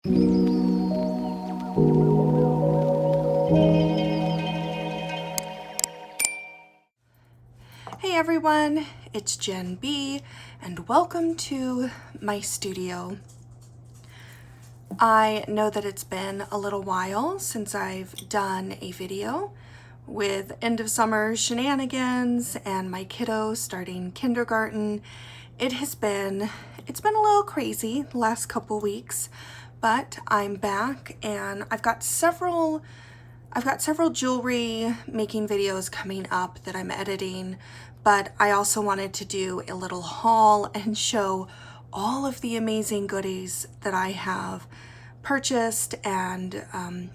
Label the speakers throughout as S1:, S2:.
S1: Hey everyone, it's Jen B, and welcome to my studio. I know that it's been a little while since I've done a video with end of summer shenanigans and my kiddo starting kindergarten. It's been a little crazy the last couple weeks, but I'm back and I've got several jewelry making videos coming up that I'm editing, but I also wanted to do a little haul and show all of the amazing goodies that I have purchased and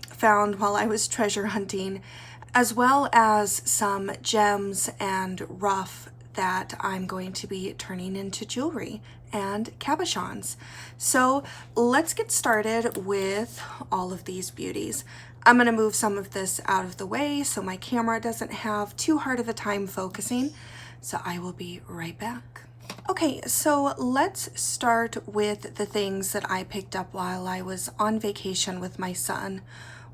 S1: found while I was treasure hunting, as well as some gems and rough that I'm going to be turning into jewelry and cabochons. So let's get started with all of these beauties. I'm going to move some of this out of the way so my camera doesn't have too hard of a time focusing. So I will be right back. Okay, so let's start with the things that I picked up while I was on vacation with my son.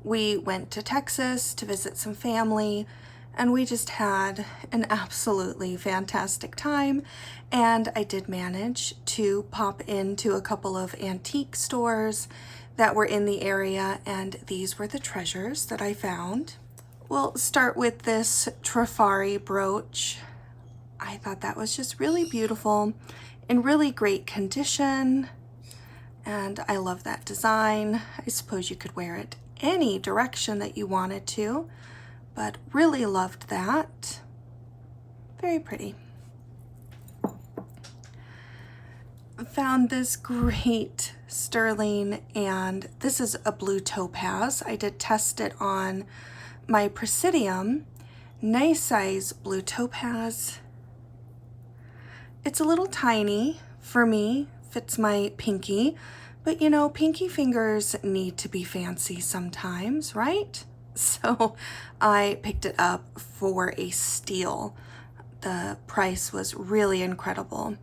S1: We went to Texas to visit some family, and we just had an absolutely fantastic time. And I did manage to pop into a couple of antique stores that were in the area, and these were the treasures that I found. We'll start with this Trifari brooch. I thought that was just really beautiful, in really great condition, and I love that design. I suppose you could wear it any direction that you wanted to, but really loved that. Very pretty. Found this great sterling, and this is a blue topaz. I did test it on my Presidium. Nice size blue topaz. It's a little tiny for me, fits my pinky, but you know, pinky fingers need to be fancy sometimes, right? So I picked it up for a steal. The price was really incredible.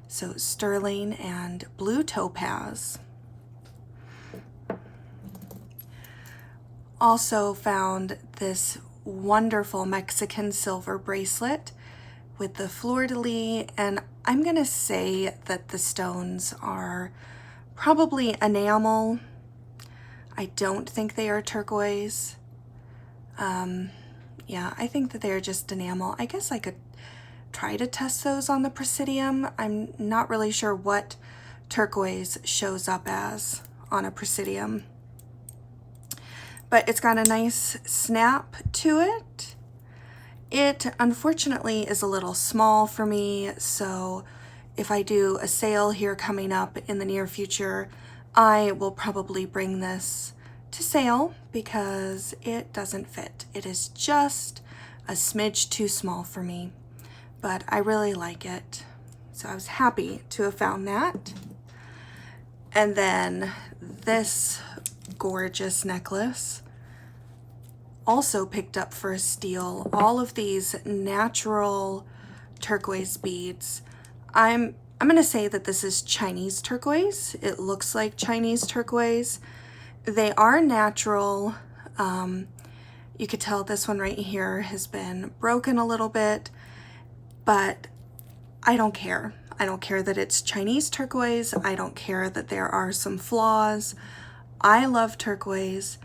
S1: So sterling and blue topaz. Also found this wonderful Mexican silver bracelet with the fleur-de-lis, and I'm gonna say that the stones are probably enamel. I don't think they are turquoise. Yeah, I think that they're just enamel. I guess I could try to test those on the Presidium. I'm not really sure what turquoise shows up as on a Presidium, but it's got a nice snap to it. It unfortunately is a little small for me, so if I do a sale here coming up in the near future, I will probably bring this to sale because it doesn't fit. It is just a smidge too small for me, but I really like it. So I was happy to have found that. And then this gorgeous necklace, also picked up for a steal. All of these natural turquoise beads. I'm gonna say that this is Chinese turquoise. It looks like Chinese turquoise. They are natural. You could tell this one right here has been broken a little bit, but I don't care. I don't care that it's Chinese turquoise. I don't care that there are some flaws. I love turquoise.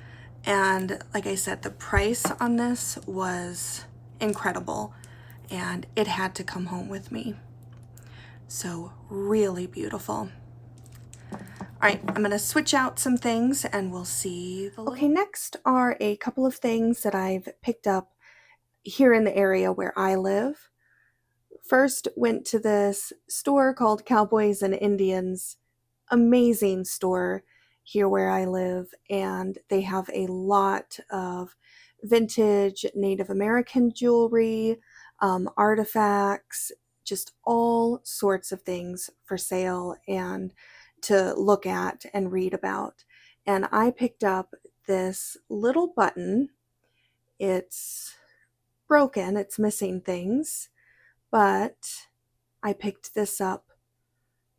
S1: And like I said, the price on this was incredible and it had to come home with me. So really beautiful. All right, I'm gonna switch out some things and we'll see. Okay, next are a couple of things that I've picked up here in the area where I live. First, went to this store called Cowboys and Indians. Amazing store here where I live, and they have a lot of vintage Native American jewelry, artifacts, just all sorts of things for sale and to look at and read about. And I picked up this little button. It's broken, it's missing things, but I picked this up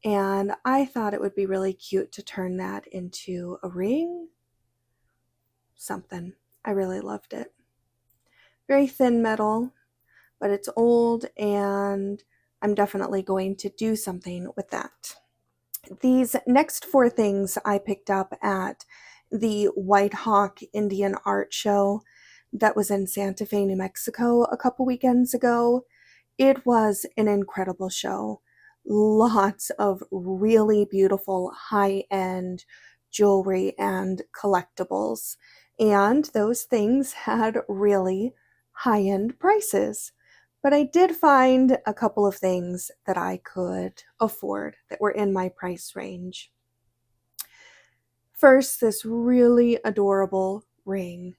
S1: And I thought it would be really cute to turn that into a ring. Something. I really loved it. Very thin metal, but it's old, and I'm definitely going to do something with that. These next four things I picked up at the White Hawk Indian Art Show that was in Santa Fe, New Mexico a couple weekends ago. It was an incredible show. Lots of really beautiful high-end jewelry and collectibles. And those things had really high-end prices. But I did find a couple of things that I could afford that were in my price range. First, this really adorable ring.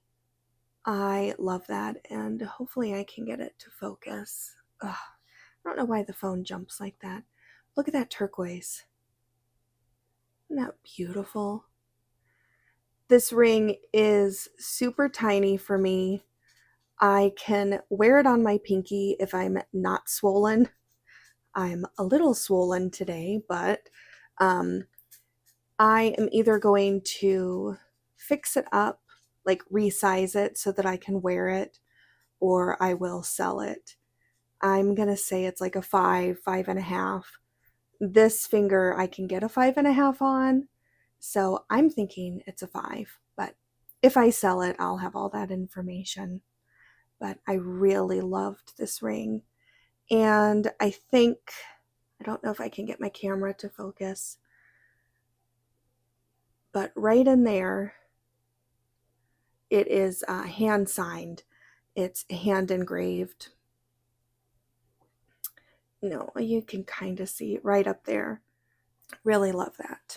S1: I love that, and hopefully I can get it to focus. Ugh, I don't know why the phone jumps like that. Look at that turquoise. Isn't that beautiful? This ring is super tiny for me. I can wear it on my pinky if I'm not swollen. I'm a little swollen today, but I am either going to fix it up, like resize it so that I can wear it, or I will sell it. I'm gonna say it's like a 5.5. This finger I can get a 5.5 on, so I'm thinking it's a 5. But if I sell it, I'll have all that information. But I really loved this ring, and I don't know if I can get my camera to focus, but right in there, it is hand signed. It's hand engraved. No, you can kind of see it right up there. Really love that.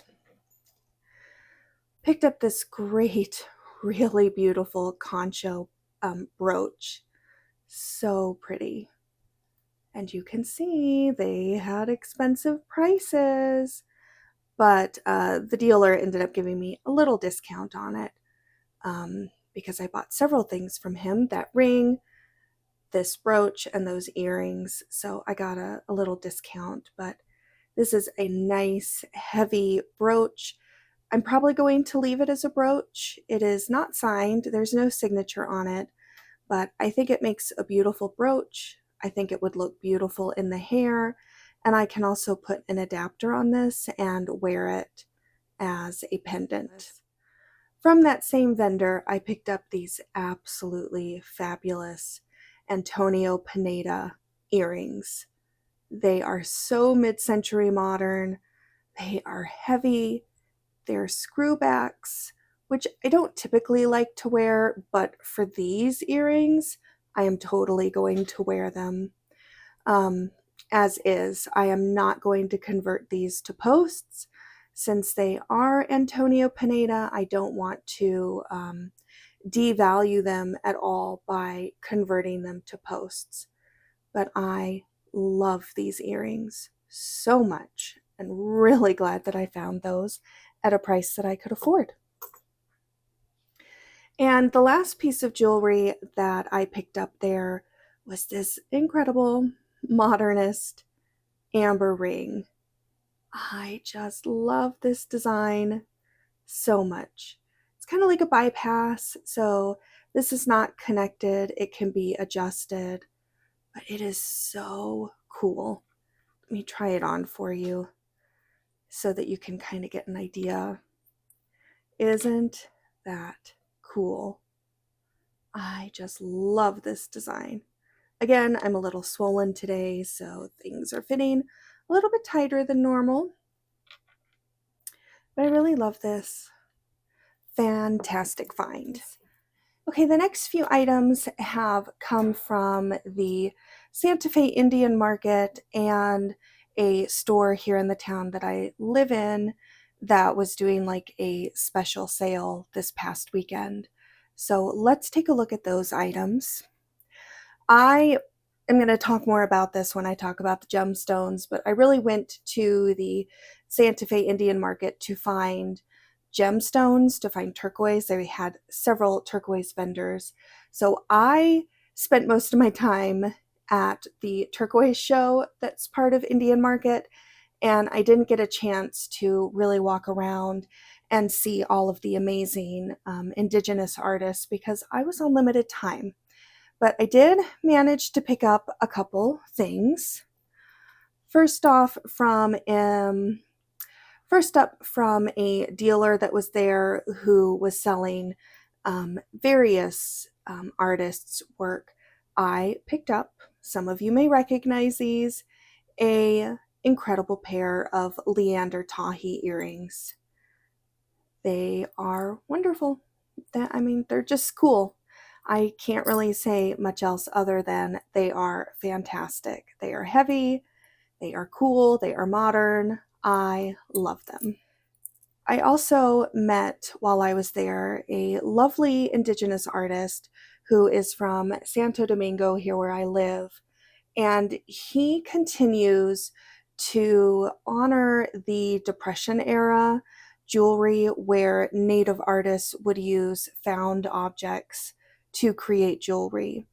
S1: Picked up this great, really beautiful concho brooch. So pretty. And you can see they had expensive prices, but the dealer ended up giving me a little discount on it because I bought several things from him, that ring, this brooch, and those earrings. So I got a little discount, but this is a nice heavy brooch. I'm probably going to leave it as a brooch. It is not signed. There's no signature on it, but I think it makes a beautiful brooch. I think it would look beautiful in the hair, and I can also put an adapter on this and wear it as a pendant. From that same vendor, I picked up these absolutely fabulous Antonio Pineda earrings. They are so mid-century modern. They are heavy. They're screwbacks, which I don't typically like to wear, but for these earrings, I am totally going to wear them. As is, I am not going to convert these to posts. Since they are Antonio Pineda, I don't want to devalue them at all by converting them to posts. But I love these earrings so much, and really glad that I found those at a price that I could afford. And the last piece of jewelry that I picked up there was this incredible modernist amber ring. I just love this design so much. It's kind of like a bypass, so this is not connected. It can be adjusted, but it is so cool. Let me try it on for you so that you can kind of get an idea. Isn't that cool? I just love this design. Again, I'm a little swollen today, so things are fitting a little bit tighter than normal. But I really love this. Fantastic find. Okay, the next few items have come from the Santa Fe Indian Market and a store here in the town that I live in that was doing like a special sale this past weekend. So let's take a look at those items. I am going to talk more about this when I talk about the gemstones, but I really went to the Santa Fe Indian Market to find gemstones, to find turquoise. They had several turquoise vendors. So I spent most of my time at the turquoise show that's part of Indian Market, and I didn't get a chance to really walk around and see all of the amazing Indigenous artists because I was on limited time. But I did manage to pick up a couple things. First off, first up from a dealer that was there who was selling various artists' work, I picked up, some of you may recognize these, a incredible pair of Leander Tahi earrings. They are wonderful. They're just cool. I can't really say much else other than they are fantastic. They are heavy, they are cool, they are modern. I love them. I also met, while I was there, a lovely Indigenous artist who is from Santo Domingo, here where I live. And he continues to honor the Depression era jewelry where Native artists would use found objects to create jewelry.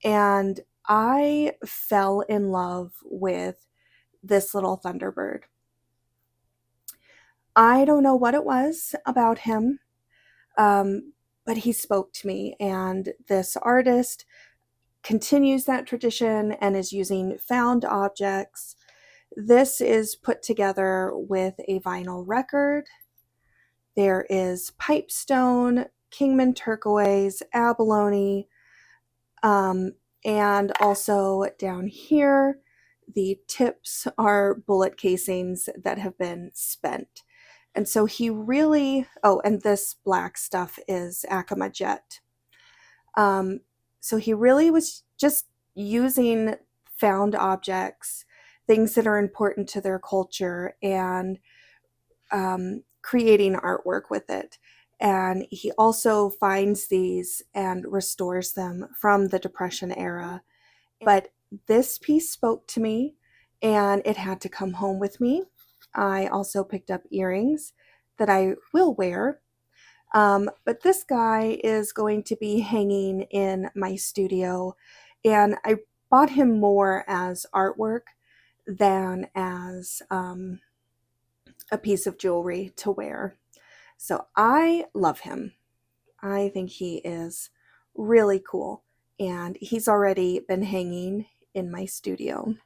S1: And I fell in love with this little Thunderbird. I don't know what it was about him, but he spoke to me. And this artist continues that tradition and is using found objects. This is put together with a vinyl record. There is pipestone, Kingman turquoise, abalone, and also down here, the tips are bullet casings that have been spent. And so he really, oh, and this black stuff is Acoma Jet. So he really was just using found objects, things that are important to their culture, and creating artwork with it. And he also finds these and restores them from the Depression era. But this piece spoke to me, and it had to come home with me. I also picked up earrings that I will wear. But this guy is going to be hanging in my studio, and I bought him more as artwork than as a piece of jewelry to wear. So I love him. I think he is really cool, and he's already been hanging in my studio.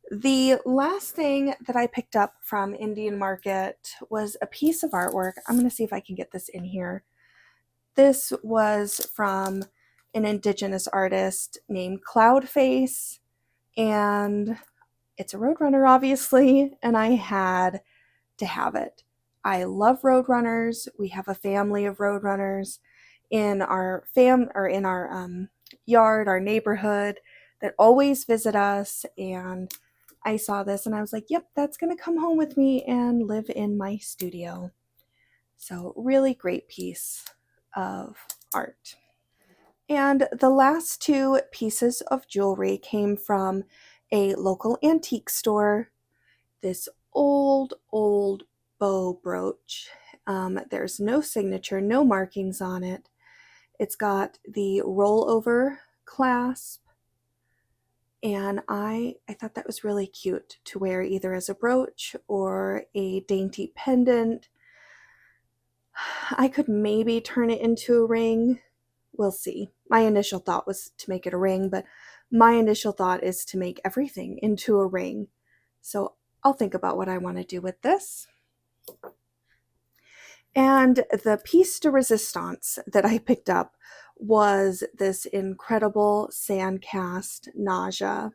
S1: The last thing that I picked up from Indian Market was a piece of artwork. I'm going to see if I can get this in here. This was from an Indigenous artist named Cloudface, and it's a Roadrunner, obviously, and I had to have it. I love Roadrunners. We have a family of Roadrunners in our yard, our neighborhood, that always visit us, and I saw this and I was like, yep, that's going to come home with me and live in my studio. So really great piece of art. And the last two pieces of jewelry came from a local antique store. This old bow brooch. There's no signature, no markings on it. It's got the rollover clasp, and I thought that was really cute to wear either as a brooch or a dainty pendant. I could maybe turn it into a ring. We'll see. My initial thought was to make it a ring, but my initial thought is to make everything into a ring. So I'll think about what I want to do with this. And the piece de resistance that I picked up was this incredible sand cast nausea.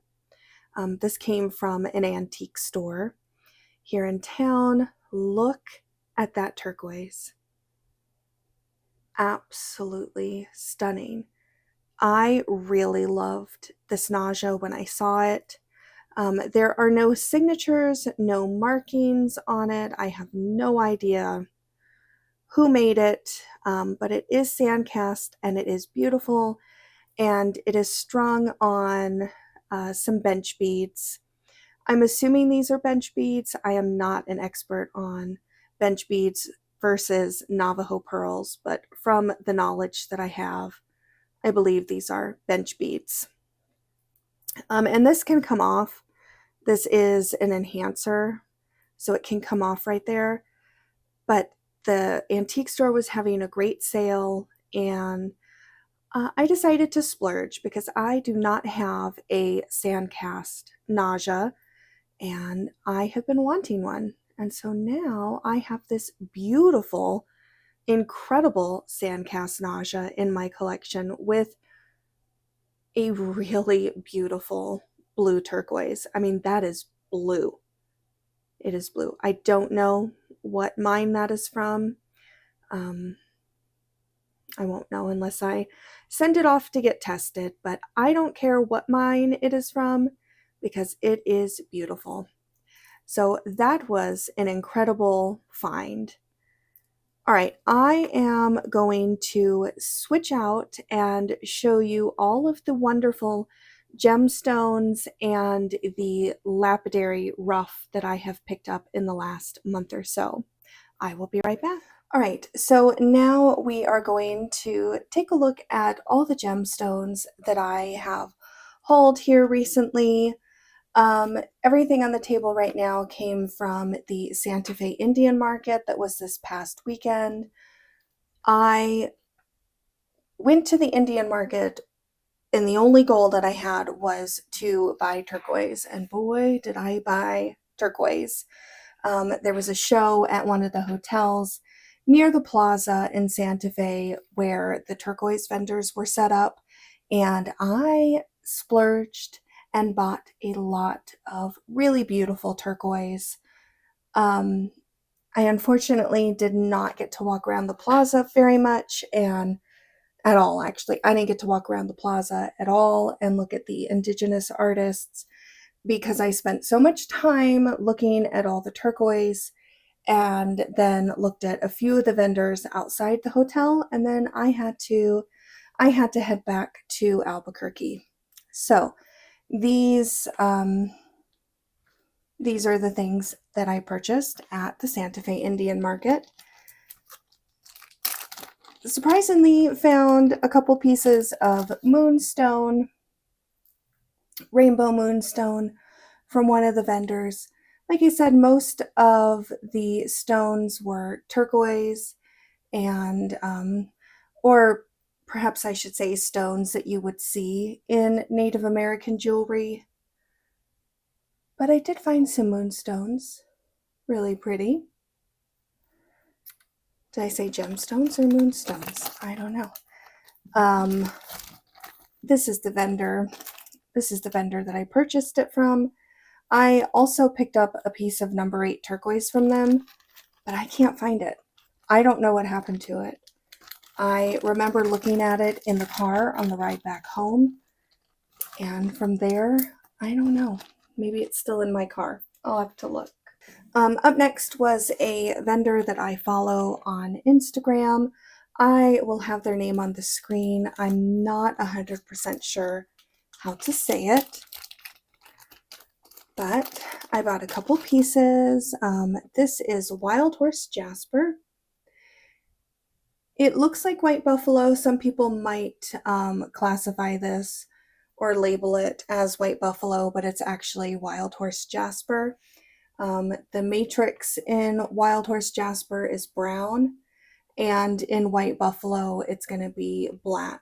S1: This came from an antique store here in town. Look at that turquoise. Absolutely stunning. I really loved this nausea when I saw it. There are no signatures, no markings on it. I have no idea who made it, but it is sand cast and it is beautiful, and it is strung on some bench beads. I'm assuming these are bench beads. I am not an expert on bench beads versus Navajo pearls, but from the knowledge that I have, I believe these are bench beads. And this can come off This is an enhancer, so it can come off right there. But the antique store was having a great sale, and I decided to splurge because I do not have a sandcast nausea, and I have been wanting one. And so now I have this beautiful, incredible sandcast nausea in my collection with a really beautiful blue turquoise. I mean, that is blue. It is blue. I don't know what mine that is from. Um, I won't know unless I send it off to get tested, but I don't care what mine it is from because it is beautiful. So that was an incredible find. All right, I am going to switch out and show you all of the wonderful gemstones and the lapidary rough that I have picked up in the last month or so. I will be right back. All right, so now we are going to take a look at all the gemstones that I have hauled here recently. Everything on the table right now came from the Santa Fe Indian Market that was this past weekend. I went to the Indian Market and the only goal that I had was to buy turquoise, and boy, did I buy turquoise. There was a show at one of the hotels near the plaza in Santa Fe where the turquoise vendors were set up, and I splurged and bought a lot of really beautiful turquoise. I unfortunately did not get to walk around the plaza very much, and at all, actually. I didn't get to walk around the plaza at all and look at the indigenous artists because I spent so much time looking at all the turquoise and then looked at a few of the vendors outside the hotel, and then I had to head back to Albuquerque. So these are the things that I purchased at the Santa Fe Indian Market. Surprisingly, found a couple pieces of moonstone, rainbow moonstone, from one of the vendors. Like I said, most of the stones were turquoise and, or perhaps I should say stones that you would see in Native American jewelry. But I did find some moonstones, really pretty. Did I say gemstones or moonstones? I don't know. This is the vendor. This is the vendor that I purchased it from. I also picked up a piece of number 8 turquoise from them, but I can't find it. I don't know what happened to it. I remember looking at it in the car on the ride back home, and from there, I don't know. Maybe it's still in my car. I'll have to look. Up next was a vendor that I follow on Instagram. I will have their name on the screen. I'm not 100% sure how to say it, but I bought a couple pieces. This is Wild Horse Jasper. It looks like white buffalo. Some people might classify this or label it as white buffalo, but it's actually Wild Horse Jasper. The matrix in Wild Horse Jasper is brown, and in white buffalo, it's going to be black.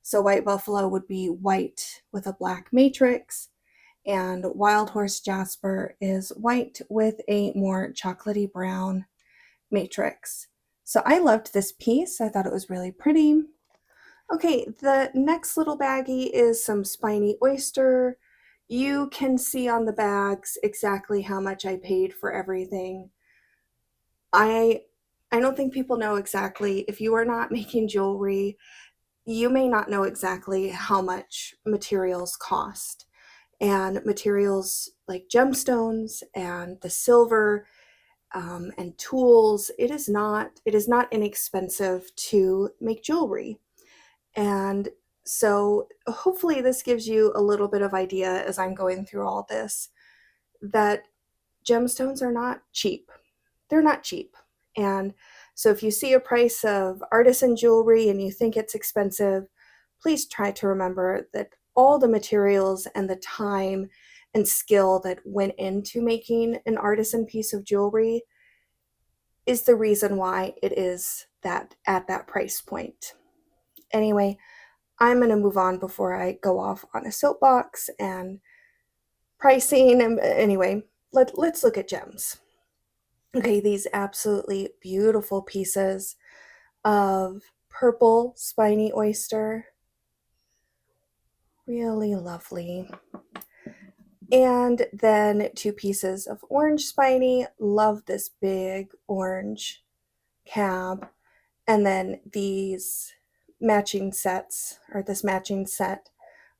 S1: So white buffalo would be white with a black matrix, and Wild Horse Jasper is white with a more chocolatey brown matrix. So I loved this piece. I thought it was really pretty. Okay, the next little baggie is some spiny oyster. You can see on the bags exactly how much I paid for everything. I don't think people know exactly. If you are not making jewelry, you may not know exactly how much materials cost. And materials like gemstones and the silver and tools, it is not inexpensive to make jewelry. And so hopefully this gives you a little bit of idea as I'm going through all this that gemstones are not cheap. They're not cheap. And so if you see a price of artisan jewelry and you think it's expensive, please try to remember that all the materials and the time and skill that went into making an artisan piece of jewelry is the reason why it is that at that price point. Anyway, I'm going to move on before I go off on a soapbox and pricing. And anyway, let's look at gems. Okay, these absolutely beautiful pieces of purple spiny oyster. Really lovely. And then 2 pieces of orange spiny. Love this big orange cab. And then these matching sets, or this matching set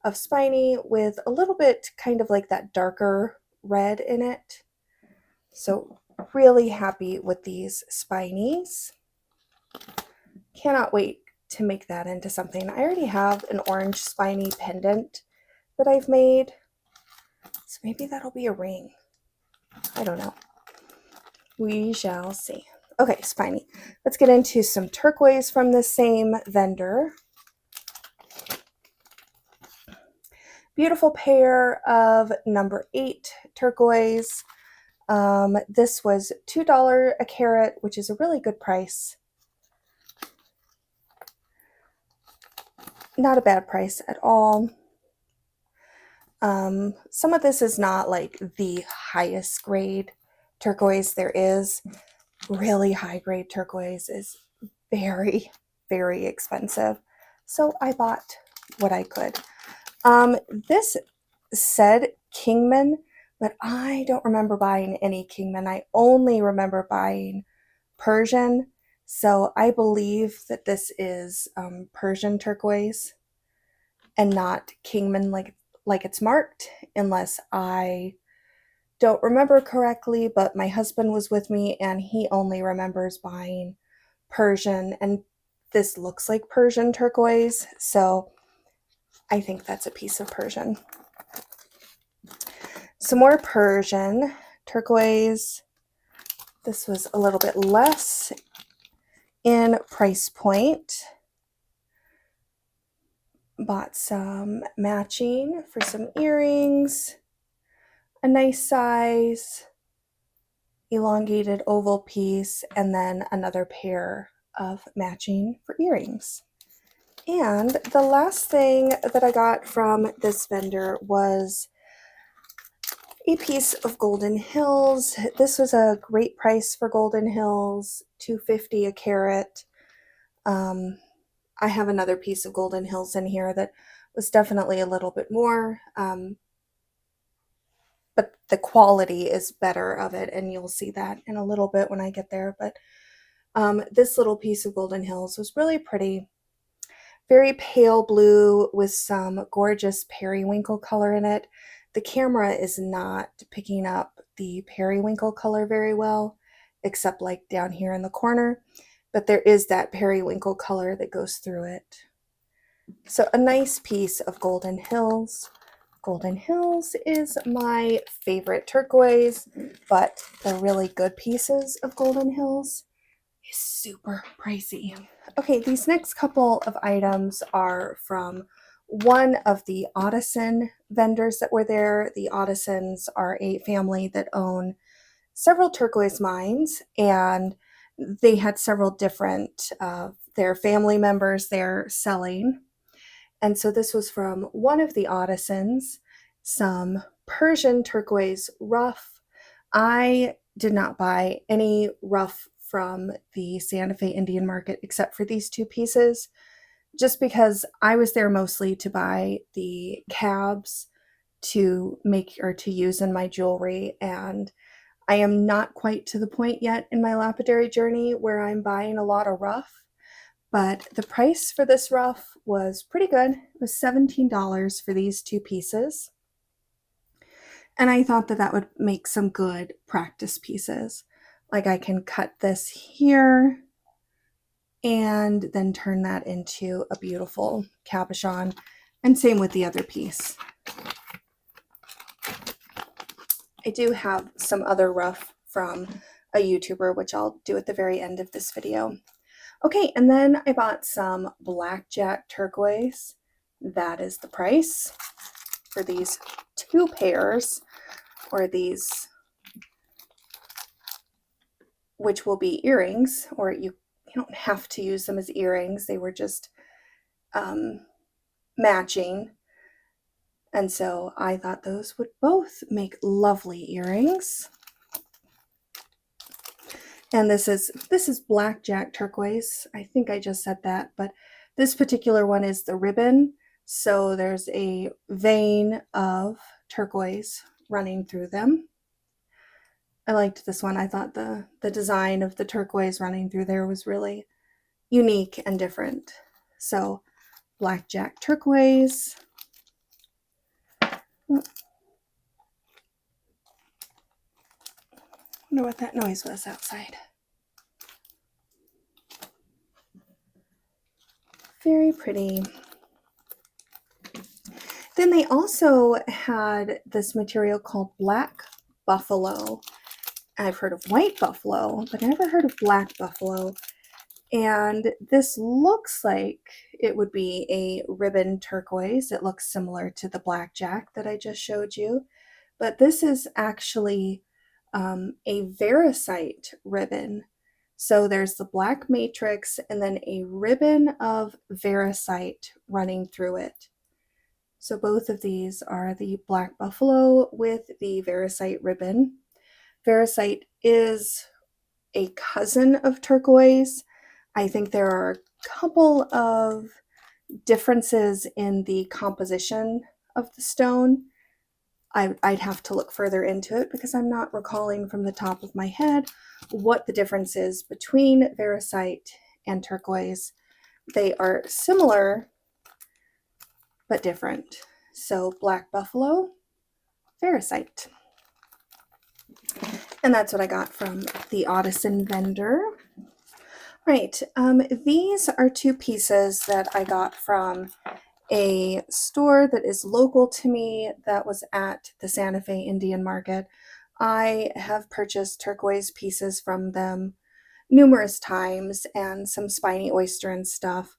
S1: of spiny with a little bit kind of like that darker red in it. So really happy with these spinies. Cannot wait to make that into something. I already have an orange spiny pendant that I've made, so maybe that'll be a ring. I don't know. We shall see. Okay, spiny. Let's get into some turquoise from the same vendor. Beautiful pair of number 8 turquoise. This was $2 a carat, which is a really good price. Not a bad price at all. Some of this is not like the highest grade turquoise there is. Really high grade turquoise is very, very expensive. So I bought what I could. This said Kingman, but I don't remember buying any Kingman. I only remember buying Persian. So I believe that this is Persian turquoise and not Kingman like it's marked, unless I don't remember correctly, but my husband was with me and he only remembers buying Persian, and this looks like Persian turquoise, so I think that's a piece of Persian. Some more Persian turquoise. This was a little bit less in price point. Bought some matching for some earrings, a nice size elongated oval piece, and then another pair of matching for earrings. And the last thing that I got from this vendor was a piece of Golden Hills. This was a great price for Golden Hills, $2.50 a carat. I have another piece of Golden Hills in here that was definitely a little bit more, but the quality is better of it, and you'll see that in a little bit when I get there. But this little piece of Golden Hills was really pretty. Very pale blue with some gorgeous periwinkle color in it. The camera is not picking up the periwinkle color very well, except like down here in the corner, but there is that periwinkle color that goes through it. So a nice piece of Golden Hills. Golden Hills is my favorite turquoise, but the really good pieces of Golden Hills is super pricey. Okay, these next couple of items are from one of the Audison vendors that were there. The Audisons are a family that own several turquoise mines, and they had several different their family members there selling. And so this was from one of the Audisons, some Persian turquoise rough. I did not buy any rough from the Santa Fe Indian Market except for these 2 pieces, just because I was there mostly to buy the cabs to make or to use in my jewelry, and I am not quite to the point yet in my lapidary journey where I'm buying a lot of rough. But the price for this rough was pretty good. It was $17 for these 2 pieces. And I thought that that would make some good practice pieces. Like I can cut this here and then turn that into a beautiful cabochon. And same with the other piece. I do have some other rough from a YouTuber, which I'll do at the very end of this video. Okay, and then I bought some blackjack turquoise. That is the price. for these 2 pairs, or these, which will be earrings, or you don't have to use them as earrings. They were just matching. And so I thought those would both make lovely earrings. And this is blackjack turquoise. I think I just said that, but this particular one is the ribbon. So there's a vein of turquoise running through them. I liked this one. I thought the design of the turquoise running through there was really unique and different. So blackjack turquoise. Wonder what that noise was outside. Very pretty. Then they also had this material called black buffalo. I've heard of white buffalo, but I never heard of black buffalo. And this looks like it would be a ribbon turquoise. It looks similar to the blackjack that I just showed you, but this is actually a variscite ribbon. So there's the black matrix and then a ribbon of variscite running through it. So both of these are the black buffalo with the variscite ribbon. Variscite is a cousin of turquoise. I think there are a couple of differences in the composition of the stone. I'd have to look further into it because I'm not recalling from the top of my head what the difference is between variscite and turquoise. They are similar but different. So black buffalo, variscite. And that's what I got from the Audison vendor. Right, these are 2 pieces that I got from a store that is local to me that was at the Santa Fe Indian Market. I have purchased turquoise pieces from them numerous times and some spiny oyster and stuff.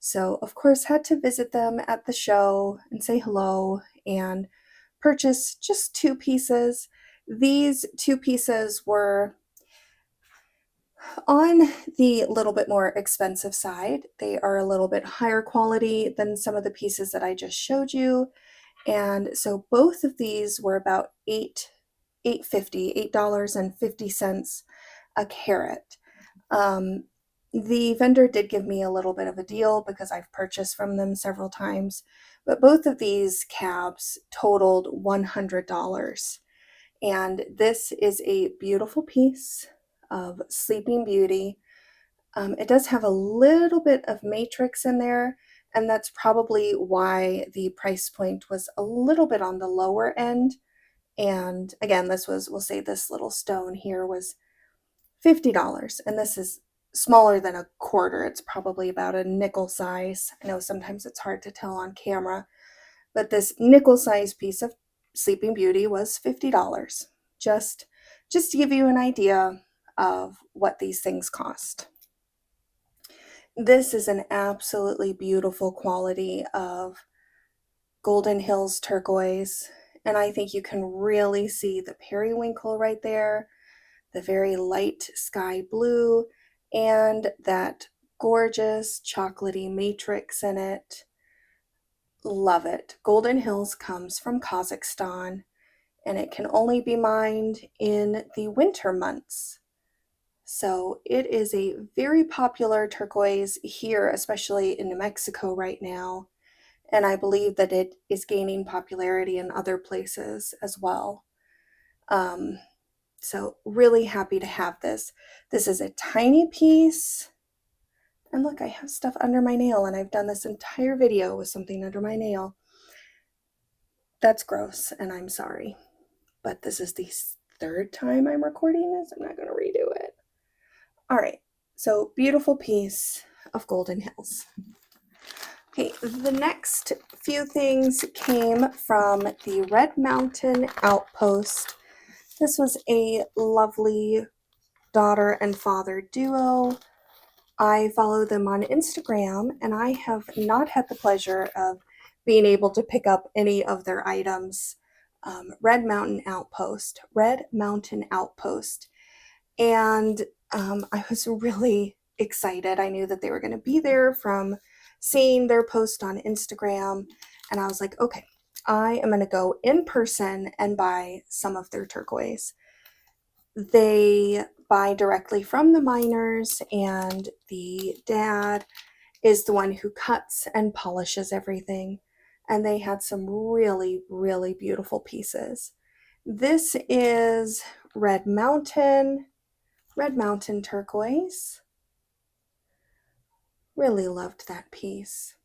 S1: So of course had to visit them at the show and say hello and purchase just 2 pieces. These 2 pieces were on the little bit more expensive side. They are a little bit higher quality than some of the pieces that I just showed you. And so both of these were about $8.50 a carat. The vendor did give me a little bit of a deal because I've purchased from them several times, but both of these cabs totaled $100. And this is a beautiful piece of Sleeping Beauty. It does have a little bit of matrix in there, and that's probably why the price point was a little bit on the lower end. And again, this was, we'll say this little stone here was $50, and this is smaller than a quarter. It's probably about a nickel size. I know sometimes it's hard to tell on camera, but this nickel size piece of Sleeping Beauty was $50. Just to give you an idea of what these things cost. This is an absolutely beautiful quality of Golden Hills turquoise, and I think you can really see the periwinkle right there, the very light sky blue, and that gorgeous chocolatey matrix in it. Love it. Golden Hills comes from Kazakhstan, and it can only be mined in the winter months. So it is a very popular turquoise here, especially in New Mexico right now. And I believe that it is gaining popularity in other places as well. So really happy to have this. This is a tiny piece. And look, I have stuff under my nail, and I've done this entire video with something under my nail. That's gross, and I'm sorry. But this is the 3rd time I'm recording this. I'm not going to redo it. All right, so beautiful piece of Golden Hills. Okay, the next few things came from the Red Mountain Outpost. This was a lovely daughter and father duo. I follow them on Instagram, and I have not had the pleasure of being able to pick up any of their items. Red Mountain Outpost, Red Mountain Outpost. And I was really excited. I knew that they were going to be there from seeing their post on Instagram. And I was like, okay, I am going to go in person and buy some of their turquoise. They buy directly from the miners, and the dad is the one who cuts and polishes everything. And they had some really, really beautiful pieces. This is Red Mountain turquoise. Really loved that piece.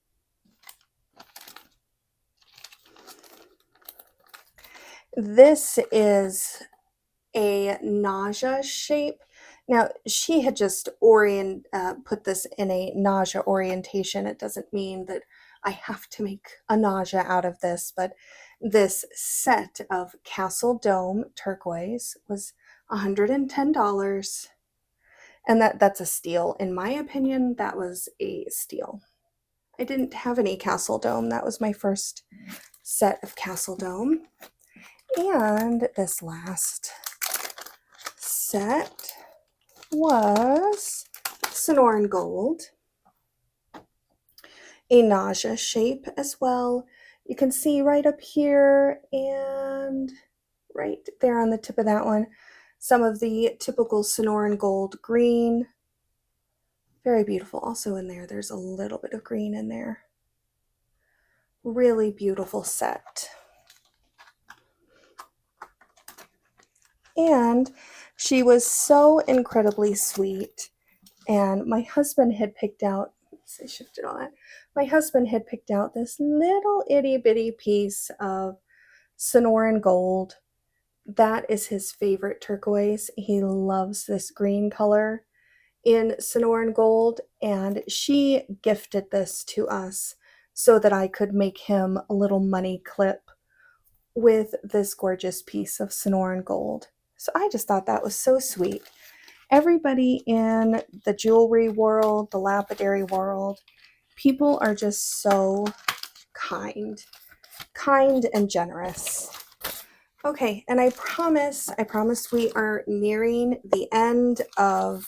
S1: This is a nausea shape. Now, she had just put this in a nausea orientation. It doesn't mean that I have to make a nausea out of this, but this set of Castle Dome turquoise was $110. And that's a steal. In my opinion, that was a steal. I didn't have any Castle Dome. That was my first set of Castle Dome. And this last set was Sonoran Gold, a nausea shape as well. You can see right up here and right there on the tip of that one, some of the typical Sonoran Gold green. Very beautiful. Also in there, there's a little bit of green in there. Really beautiful set. And she was so incredibly sweet. And my husband had picked out, I shifted on it. My husband had picked out this little itty bitty piece of Sonoran Gold. That is his favorite turquoise. He loves this green color in Sonoran Gold, and she gifted this to us so that I could make him a little money clip with this gorgeous piece of Sonoran Gold. So I just thought that was so sweet. Everybody in the jewelry world, the lapidary world, people are just so kind and generous. Okay, and I promise we are nearing the end of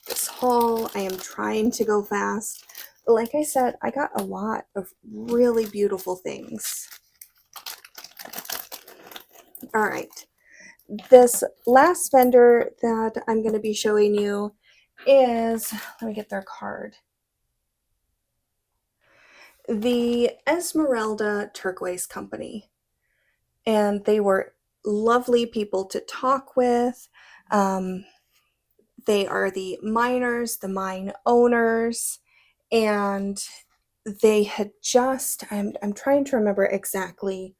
S1: this haul. I am trying to go fast. But like I said, I got a lot of really beautiful things. All right. This last vendor that I'm going to be showing you is, let me get their card, the Esmeralda Turquoise Company. And they were lovely people to talk with. They are the miners, the mine owners, and they had just, I'm trying to remember exactly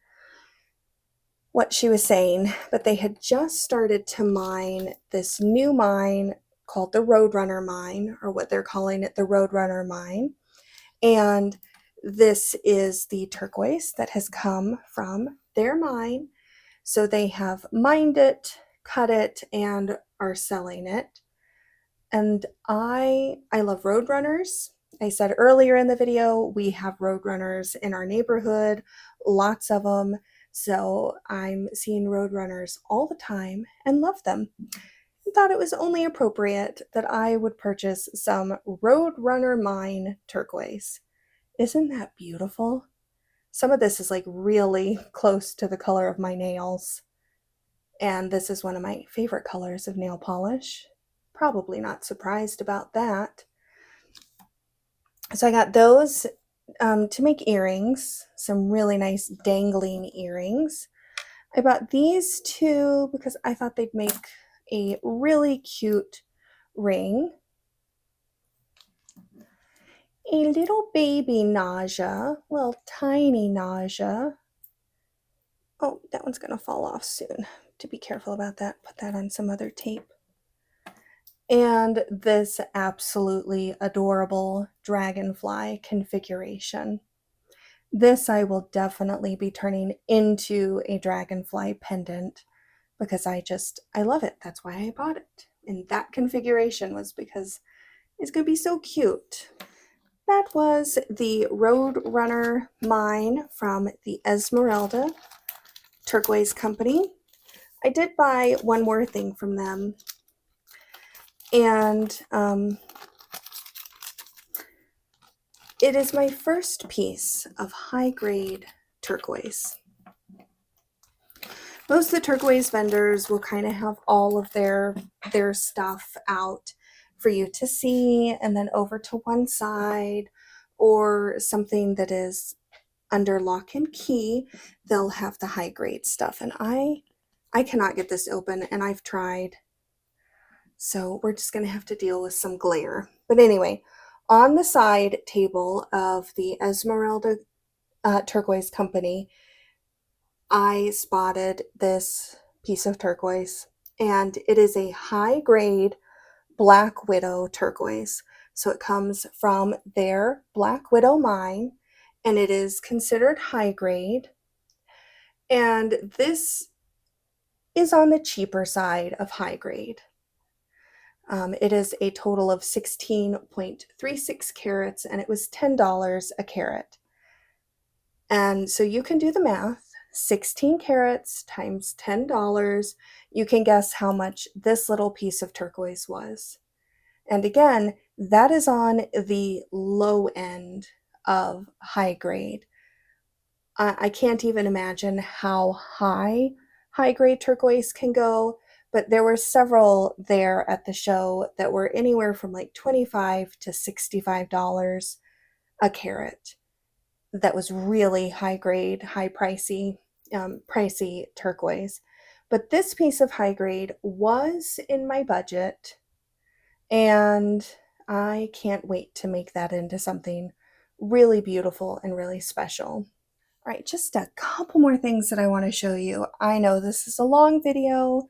S1: what she was saying, but they had just started to mine this new mine called the Roadrunner Mine, or what they're calling it, the Roadrunner Mine. And this is the turquoise that has come from their mine. So they have mined it, cut it, and are selling it. And I love Roadrunners. I said earlier in the video, we have Roadrunners in our neighborhood, lots of them. So I'm seeing Roadrunners all the time and love them. I thought it was only appropriate that I would purchase some Roadrunner Mine turquoise. Isn't that beautiful? Some of this is like really close to the color of my nails. And this is one of my favorite colors of nail polish. Probably not surprised about that. So I got those to make earrings, some really nice dangling earrings. I bought these two because I thought they'd make a really cute ring. A little baby nausea, little tiny nausea. Oh, that one's gonna fall off soon. To be careful about that, put that on some other tape. And this absolutely adorable dragonfly configuration. This I will definitely be turning into a dragonfly pendant because I love it. That's why I bought it. And that configuration was because it's going to be so cute. that was the Roadrunner mine from the Esmeralda Turquoise Company. I did buy one more thing from them, and it is my first piece of high-grade turquoise. Most of the turquoise vendors will kind of have all of their stuff out for you to see, and then over to one side, or something that is under lock and key, they'll have the high grade stuff. And I cannot get this open, and I've tried. So we're just going to have to deal with some glare. But anyway, on the side table of the Esmeralda Turquoise Company, I spotted this piece of turquoise, and it is a high grade Black Widow turquoise. So it comes from their Black Widow mine, and it is considered high grade. And this is on the cheaper side of high grade. It is a total of 16.36 carats, and it was $10 a carat. And so you can do the math. 16 carats times $10. You can guess how much this little piece of turquoise was. And again, that is on the low end of high grade. I can't even imagine how high grade turquoise can go, but there were several there at the show that were anywhere from like $25 to $65 a carat. That was really high grade, pricey turquoise. But this piece of high grade was in my budget, and I can't wait to make that into something really beautiful and really special. All right, just a couple more things that I want to show you. I know this is a long video.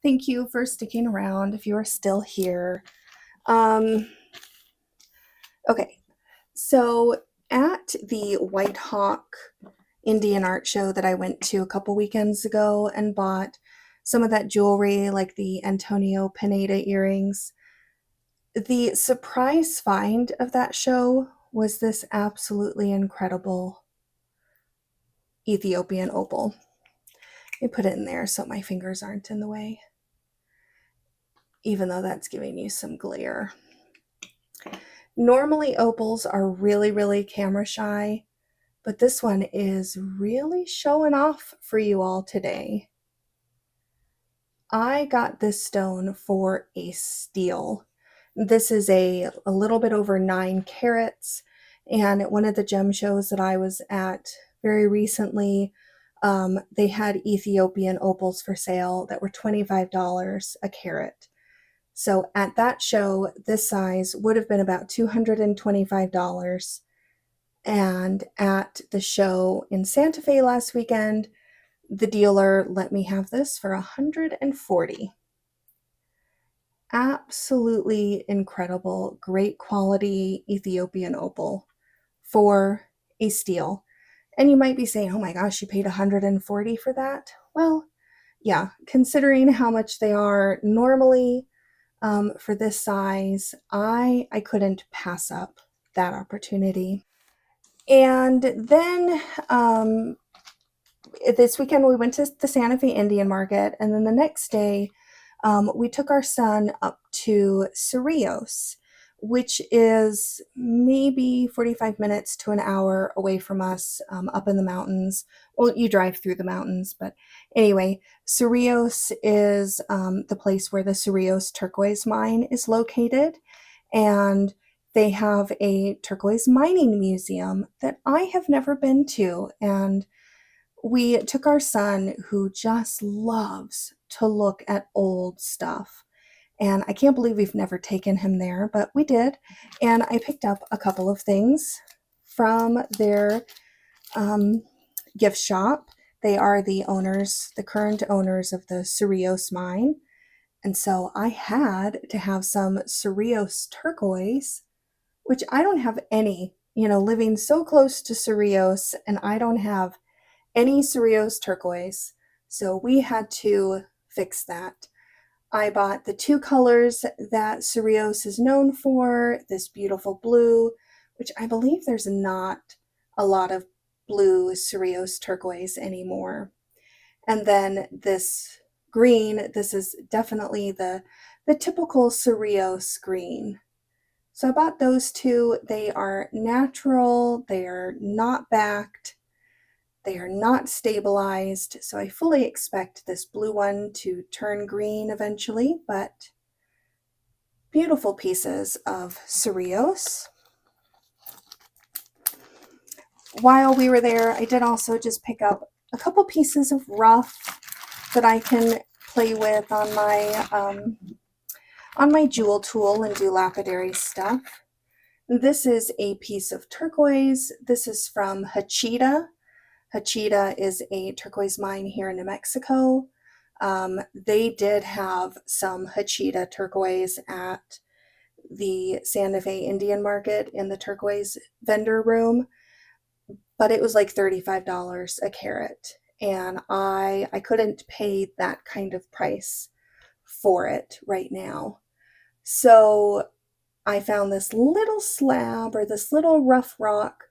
S1: Thank you for sticking around if you are still here. Okay, so at the White Hawk Indian art show that I went to a couple weekends ago and bought some of that jewelry, like the Antonio Pineda earrings, the surprise find of that show was this absolutely incredible Ethiopian opal. Let me put it in there so my fingers aren't in the way, even though that's giving you some glare. Normally opals are really camera shy, but this one is really showing off for you all today. I got this stone for a steal. This is a little bit over 9 carats, and at one of the gem shows that I was at very recently, they had Ethiopian opals for sale that were $25 a carat. So at that show, this size would have been about $225. And at the show in Santa Fe last weekend, the dealer let me have this for $140. Absolutely incredible, great quality Ethiopian opal for a steal. And you might be saying, oh my gosh, you paid $140 for that? Well, yeah, considering how much they are normally for this size, I couldn't pass up that opportunity. And then this weekend we went to the Santa Fe Indian Market, and then the next day we took our son up to Cerrillos, which is maybe 45 minutes to an hour away from us, up in the mountains. Well, you drive through the mountains, but anyway, Cerrillos is the place where the Cerrillos turquoise mine is located, and they have a turquoise mining museum that I have never been to, and we took our son, who just loves to look at old stuff. And I can't believe we've never taken him there, but we did. And I picked up a couple of things from their gift shop. They are the owners, the current owners of the Cerrillos mine. And so I had to have some Cerrillos turquoise, which I don't have any, living so close to Cerrillos, and I don't have any Cerrillos turquoise. So we had to fix that. I bought the two colors that Cerrillos is known for, this beautiful blue, which I believe there's not a lot of blue cereos turquoise anymore. And then this green, this is definitely the typical cereos green. So I bought those two. They are natural, they are not backed, they are not stabilized, so I fully expect this blue one to turn green eventually, but beautiful pieces of cereos. While we were there, I did also just pick up a couple pieces of rough that I can play with on my jewel tool and do lapidary stuff. This is a piece of turquoise. This is from Hachita. Hachita is a turquoise mine here in New Mexico. They did have some Hachita turquoise at the Santa Fe Indian Market in the turquoise vendor room, but it was like $35 a carat, and I couldn't pay that kind of price for it right now. So I found this little slab, or this little rough rock,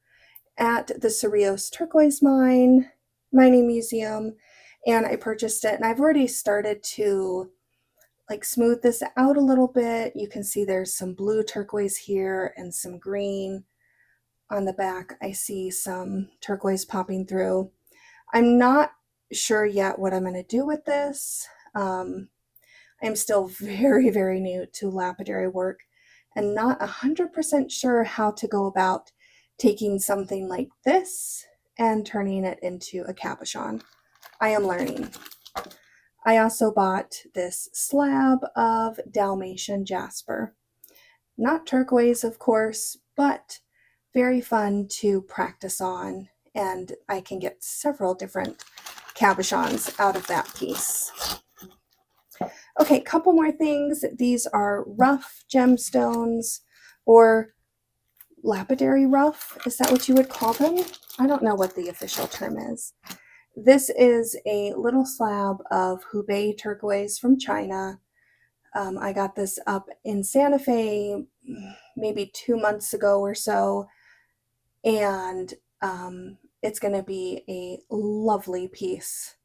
S1: at the Cerrillos Turquoise Mining Museum, and I purchased it, and I've already started to like smooth this out a little bit. You can see there's some blue turquoise here and some green. On the back, I see some turquoise popping through. I'm not sure yet what I'm going to do with this. I'm still very, very new to lapidary work and not 100% sure how to go about taking something like this and turning it into a cabochon. I am learning. I also bought this slab of Dalmatian jasper. Not turquoise, of course, but very fun to practice on, and I can get several different cabochons out of that piece. Okay, couple more things. These are rough gemstones, or lapidary rough. Is that what you would call them? I don't know what the official term is. This is a little slab of Hubei turquoise from China. I got this up in Santa Fe maybe 2 months ago or so, and it's going to be a lovely piece.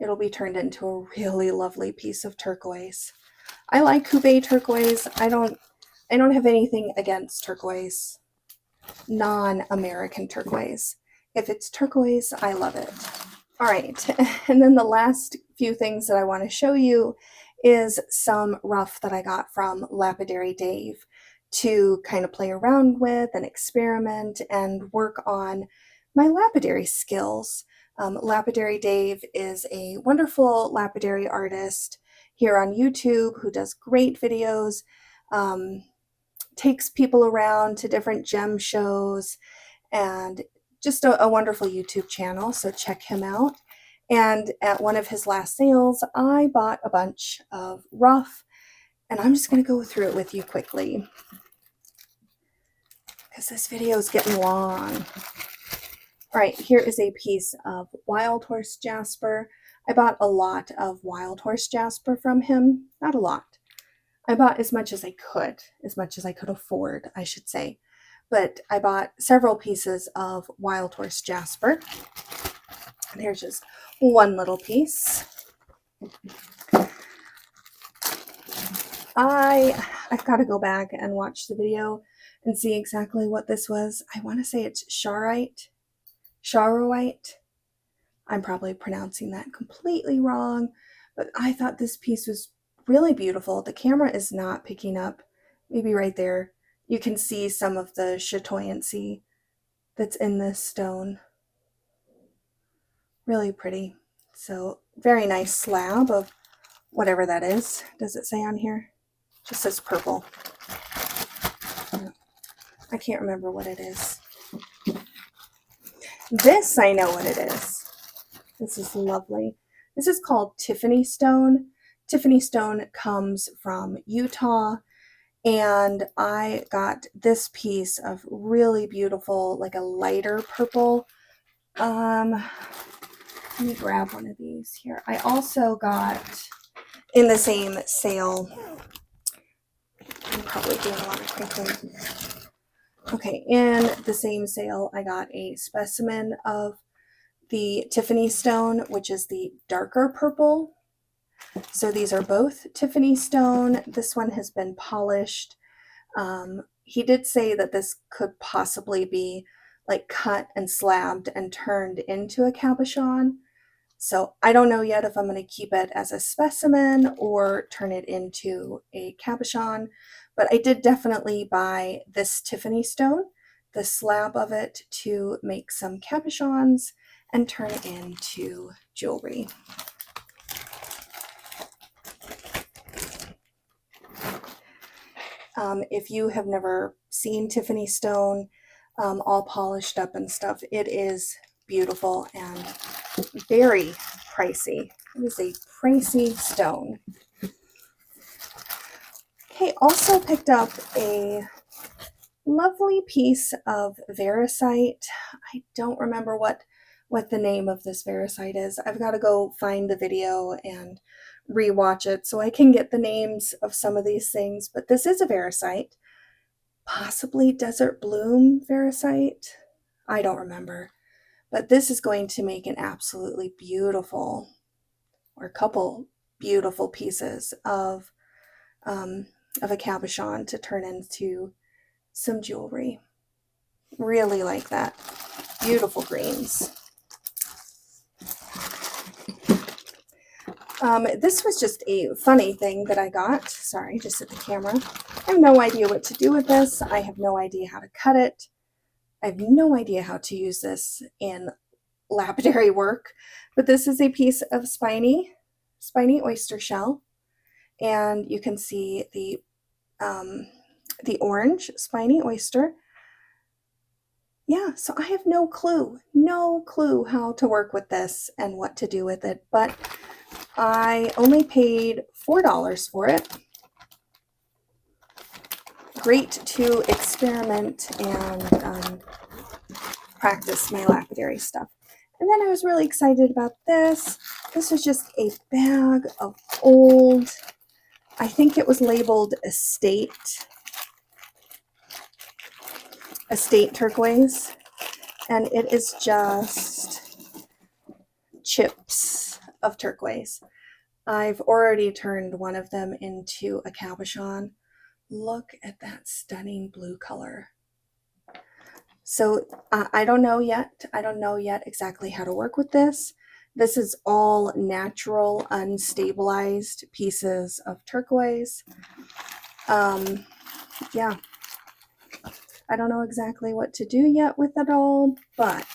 S1: It'll be turned into a really lovely piece of turquoise. I like Hubei turquoise. I don't have anything against turquoise, non-American turquoise. If it's turquoise, I love it. All right, and then the last few things that I want to show you is some rough that I got from Lapidary Dave to kind of play around with and experiment and work on my lapidary skills. Lapidary Dave is a wonderful lapidary artist here on YouTube who does great videos, takes people around to different gem shows, and just a wonderful YouTube channel, so check him out. And at one of his last sales, I bought a bunch of rough, and I'm just going to go through it with you quickly because this video is getting long. All right, here is a piece of wild horse jasper. I bought a lot of wild horse jasper from him. Not a lot. I bought as much as I could afford, I should say. But I bought several pieces of wild horse jasper. There's just one little piece. I've got to go back and watch the video and see exactly what this was. I want to say it's charoite. I'm probably pronouncing that completely wrong, but I thought this piece was really beautiful. The camera is not picking up. Maybe right there you can see some of the chatoyancy that's in this stone. Really pretty. So very nice slab of whatever that is. Does it say on here? Just says purple. I can't remember what it is. This, I know what it is. This is lovely. This is called Tiffany stone. Tiffany stone comes from Utah, and I got this piece of really beautiful, like a lighter purple. Let me grab one of these here. I also got, in the same sale, I'm probably doing a lot of crinkling. Okay, in the same sale, I got a specimen of the Tiffany stone, which is the darker purple. So these are both Tiffany stone. This one has been polished. He did say that this could possibly be like cut and slabbed and turned into a cabochon. So I don't know yet if I'm going to keep it as a specimen or turn it into a cabochon, but I did definitely buy this Tiffany stone, the slab of it, to make some cabochons and turn it into jewelry. If you have never seen Tiffany stone all polished up and stuff, it is beautiful and very pricey. It is a pricey stone. Okay, also picked up a lovely piece of varisite. I don't remember what the name of this varisite is. I've got to go find the video and rewatch it so I can get the names of some of these things. But this is a varisite, possibly desert bloom varisite. I don't remember. But this is going to make an absolutely beautiful, or a couple beautiful pieces of a cabochon to turn into some jewelry. Really like that. Beautiful greens. This was just a funny thing that I got. Sorry, just hit the camera. I have no idea what to do with this. I have no idea how to cut it. I have no idea how to use this in lapidary work, but this is a piece of spiny oyster shell, and you can see the orange spiny oyster. Yeah, so I have no clue how to work with this and what to do with it, but I only paid $4 for it. Great to experiment and practice my lapidary stuff. And then I was really excited about this. This was just a bag of old, I think it was labeled estate turquoise, and it is just chips of turquoise. I've already turned one of them into a cabochon. Look at that stunning blue color. So I don't know yet. I don't know yet exactly how to work with this. This is all natural, unstabilized pieces of turquoise. Yeah, I don't know exactly what to do yet with it all, but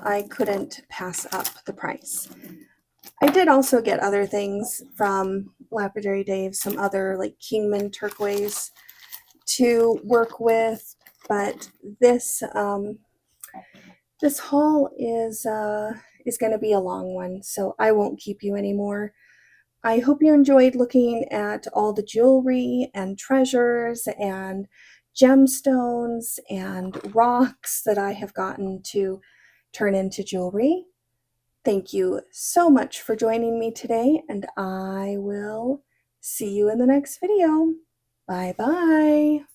S1: I couldn't pass up the price. I did also get other things from Lapidary Dave, some other like Kingman turquoise to work with, but this this haul is going to be a long one, so I won't keep you anymore. I hope you enjoyed looking at all the jewelry and treasures and gemstones and rocks that I have gotten to turn into jewelry. Thank you so much for joining me today, and I will see you in the next video. Bye bye.